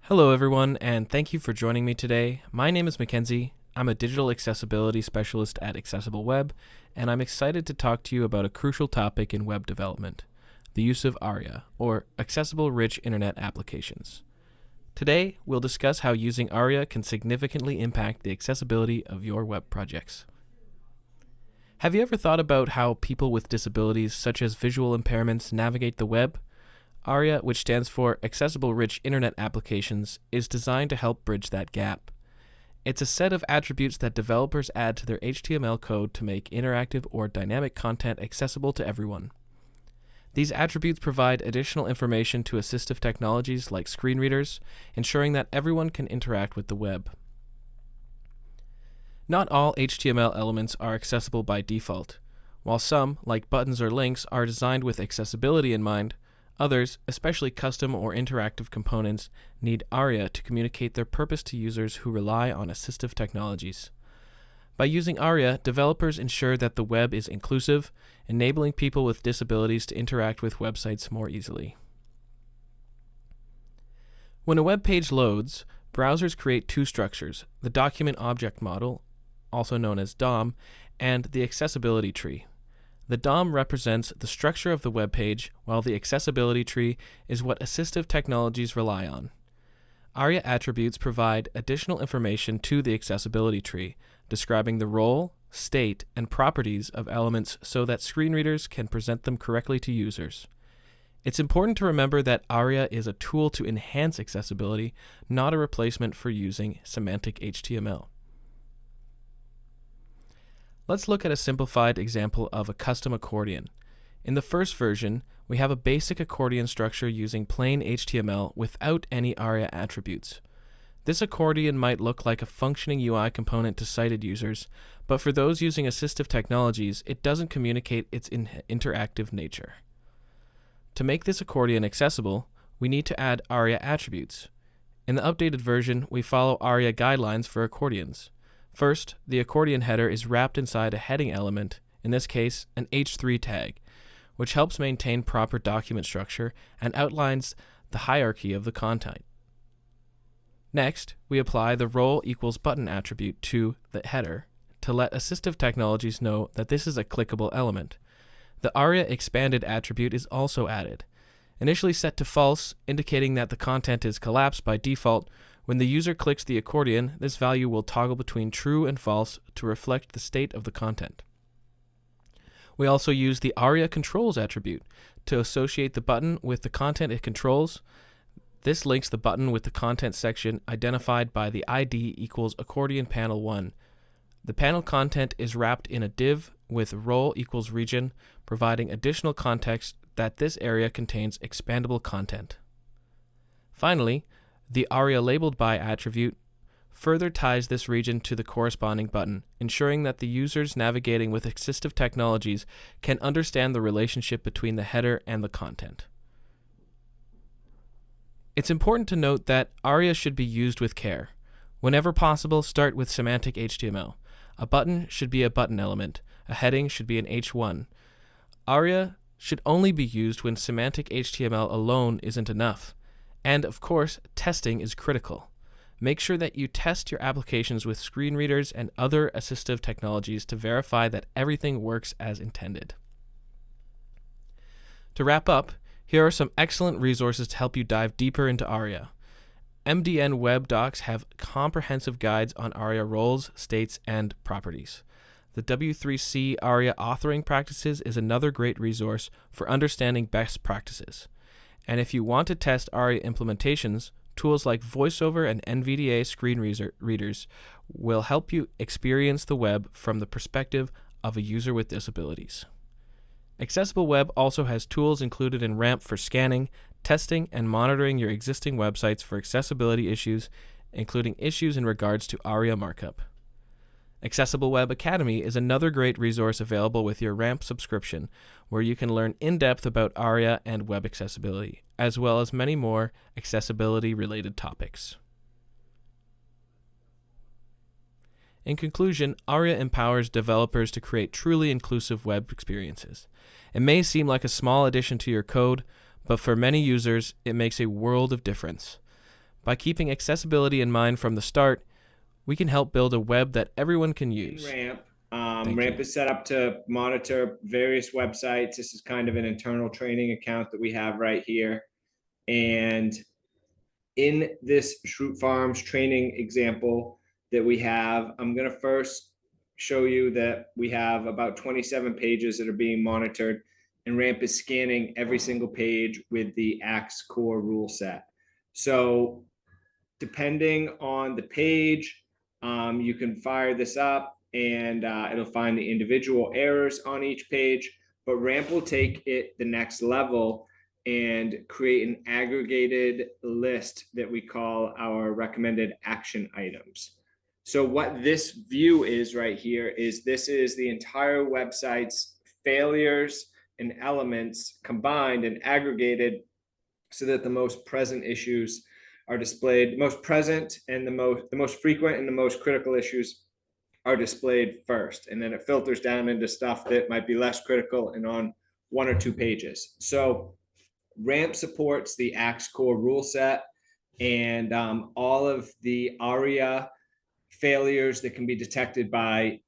Hello, everyone, and thank you for joining me today. My name is Mackenzie. I'm a digital accessibility specialist at Accessible Web, and I'm excited to talk to you about a crucial topic in web development, the use of ARIA, or Accessible Rich Internet Applications. Today, we'll discuss how using ARIA can significantly impact the accessibility of your web projects. Have you ever thought about how people with disabilities such as visual impairments navigate the web? ARIA, which stands for Accessible Rich Internet Applications, is designed to help bridge that gap. It's a set of attributes that developers add to their HTML code to make interactive or dynamic content accessible to everyone. These attributes provide additional information to assistive technologies like screen readers, ensuring that everyone can interact with the web. Not all HTML elements are accessible by default. While some, like buttons or links, are designed with accessibility in mind, others, especially custom or interactive components, need ARIA to communicate their purpose to users who rely on assistive technologies. By using ARIA, developers ensure that the web is inclusive, enabling people with disabilities to interact with websites more easily. When a web page loads, browsers create two structures: the Document Object Model, also known as DOM, and the accessibility tree. The DOM represents the structure of the web page, while the accessibility tree is what assistive technologies rely on. ARIA attributes provide additional information to the accessibility tree, describing the role, state, and properties of elements so that screen readers can present them correctly to users. It's important to remember that ARIA is a tool to enhance accessibility, not a replacement for using semantic HTML. Let's look at a simplified example of a custom accordion. In the first version, we have a basic accordion structure using plain HTML without any ARIA attributes. This accordion might look like a functioning UI component to sighted users, but for those using assistive technologies, it doesn't communicate its interactive nature. To make this accordion accessible, we need to add ARIA attributes. In the updated version, we follow ARIA guidelines for accordions. First, the accordion header is wrapped inside a heading element, in this case, an H3 tag, which helps maintain proper document structure and outlines the hierarchy of the content. Next, we apply the role equals button attribute to the header to let assistive technologies know that this is a clickable element. The ARIA expanded attribute is also added. Initially set to false, indicating that the content is collapsed by default, when the user clicks the accordion, this value will toggle between true and false to reflect the state of the content. We also use the ARIA controls attribute to associate the button with the content it controls. This links the button with the content section identified by the ID equals accordion panel 1. The panel content is wrapped in a div with role equals region, providing additional context that this area contains expandable content. Finally, the ARIA labeled by attribute further ties this region to the corresponding button, ensuring that the users navigating with assistive technologies can understand the relationship between the header and the content. It's important to note that ARIA should be used with care. Whenever possible, start with semantic HTML. A button should be a button element. A heading should be an H1. ARIA should only be used when semantic HTML alone isn't enough. And of course, testing is critical. Make sure that you test your applications with screen readers and other assistive technologies to verify that everything works as intended. To wrap up, here are some excellent resources to help you dive deeper into ARIA. MDN Web Docs have comprehensive guides on ARIA roles, states, and properties. The W3C ARIA authoring practices is another great resource for understanding best practices. And if you want to test ARIA implementations, tools like VoiceOver and NVDA screen readers will help you experience the web from the perspective of a user with disabilities. Accessible Web also has tools included in RAMP for scanning, testing, and monitoring your existing websites for accessibility issues, including issues in regards to ARIA markup. Accessible Web Academy is another great resource available with your RAMP subscription, where you can learn in-depth about ARIA and web accessibility, as well as many more accessibility-related topics. In conclusion, ARIA empowers developers to create truly inclusive web experiences. It may seem like a small addition to your code, but for many users, it makes a world of difference. By keeping accessibility in mind from the start, we can help build a web that everyone can use. Ramp. Thank Ramp you. is set up to monitor various websites. This is kind of an internal training account that we have right here. And in this Shroot Farms training example that we have, I'm going to first show you that we have about 27 pages that are being monitored, and Ramp is scanning every single page with the ACTS core rule set. So depending on the page, you can fire this up and it'll find the individual errors on each page, but Ramp will take it the next level and create an aggregated list that we call our recommended action items. So what this view is right here is this is the entire website's failures and elements combined and aggregated so that the most present issues are displayed, the most present and the most frequent and the most critical issues are displayed first. And then it filters down into stuff that might be less critical and on one or two pages. So Ramp supports the ACTS core rule set and all of the ARIA failures that can be detected by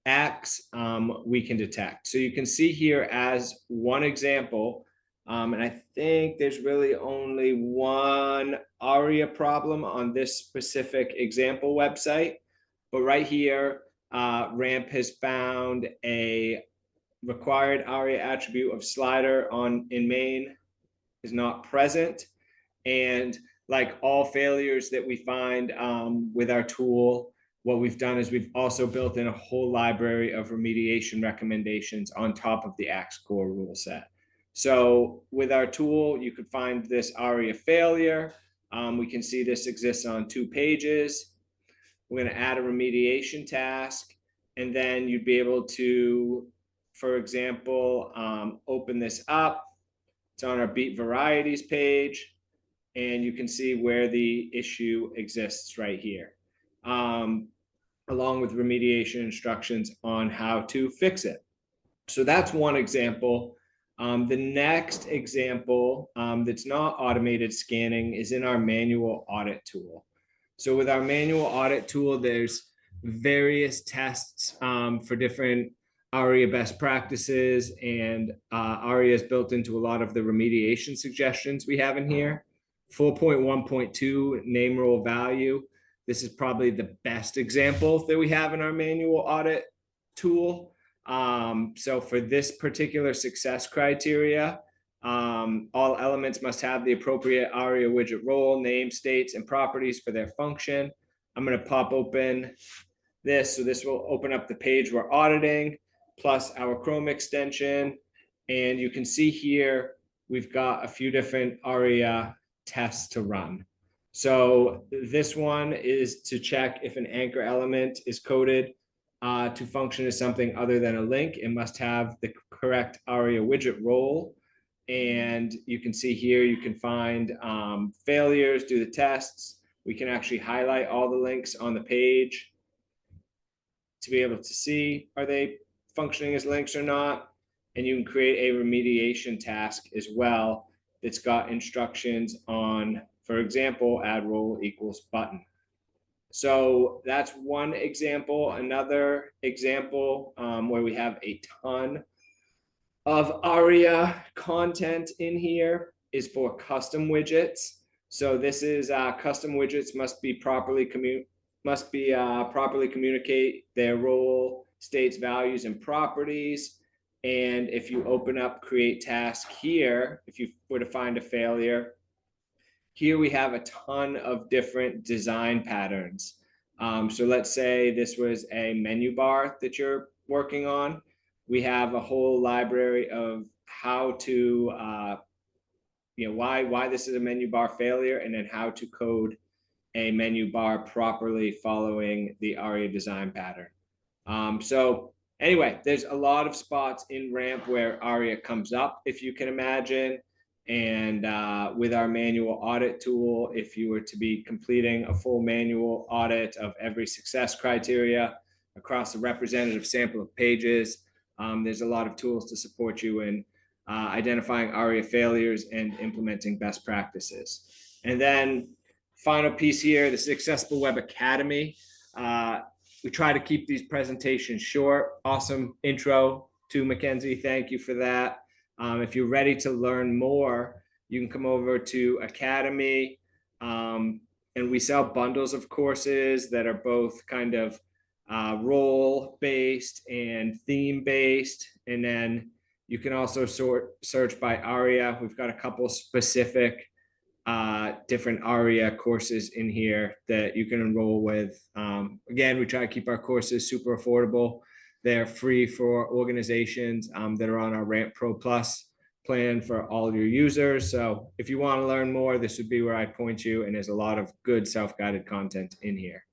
ACTS, we can detect. So you can see here as one example, and I think there's really only one ARIA problem on this specific example website. But right here, Ramp has found a required ARIA attribute of slider in main is not present. And like all failures that we find with our tool, what we've done is we've also built in a whole library of remediation recommendations on top of the ACTS core rule set. So with our tool, you could find this ARIA failure. We can see this exists on 2 pages. We're going to add a remediation task, and then you'd be able to, for example, open this up. It's on our beat varieties page, and you can see where the issue exists right here, along with remediation instructions on how to fix it. So that's one example. The next example that's not automated scanning is in our manual audit tool. So with our manual audit tool, there's various tests for different ARIA best practices, and ARIA is built into a lot of the remediation suggestions we have in here. 4.1.2 name role value. This is probably the best example that we have in our manual audit tool. So for this particular success criteria, all elements must have the appropriate ARIA widget role, name, states, and properties for their function. I'm going to pop open this. So this will open up the page we're auditing, plus our Chrome extension. And you can see here, we've got a few different ARIA tests to run. So this one is to check if an anchor element is coded to function as something other than a link. It must have the correct ARIA widget role. And you can see here, you can find failures, do the tests. We can actually highlight all the links on the page to be able to see, are they functioning as links or not? And you can create a remediation task as well that's got instructions on, for example, add role equals button. So that's one example. Another example where we have a ton of ARIA content in here is for custom widgets. So this is custom widgets must properly communicate their role, states, values, and properties. And if you open up create task here, if you were to find a failure, here we have a ton of different design patterns. So let's say this was a menu bar that you're working on. We have a whole library of how to, why this is a menu bar failure, and then how to code a menu bar properly following the ARIA design pattern. So anyway, there's a lot of spots in Ramp where ARIA comes up, if you can imagine. And with our manual audit tool, if you were to be completing a full manual audit of every success criteria across a representative sample of pages, there's a lot of tools to support you in identifying ARIA failures and implementing best practices. And then final piece here, the Successful Web Academy. We try to keep these presentations short. Awesome intro to Mackenzie. Thank you for that. If you're ready to learn more, you can come over to Academy. And we sell bundles of courses that are both kind of role-based and theme-based. And then you can also search by ARIA. We've got a couple specific different ARIA courses in here that you can enroll with. Again, we try to keep our courses super affordable. They're free for organizations that are on our Ramp Pro Plus plan for all your users. So if you want to learn more, this would be where I'd point you. And there's a lot of good self-guided content in here.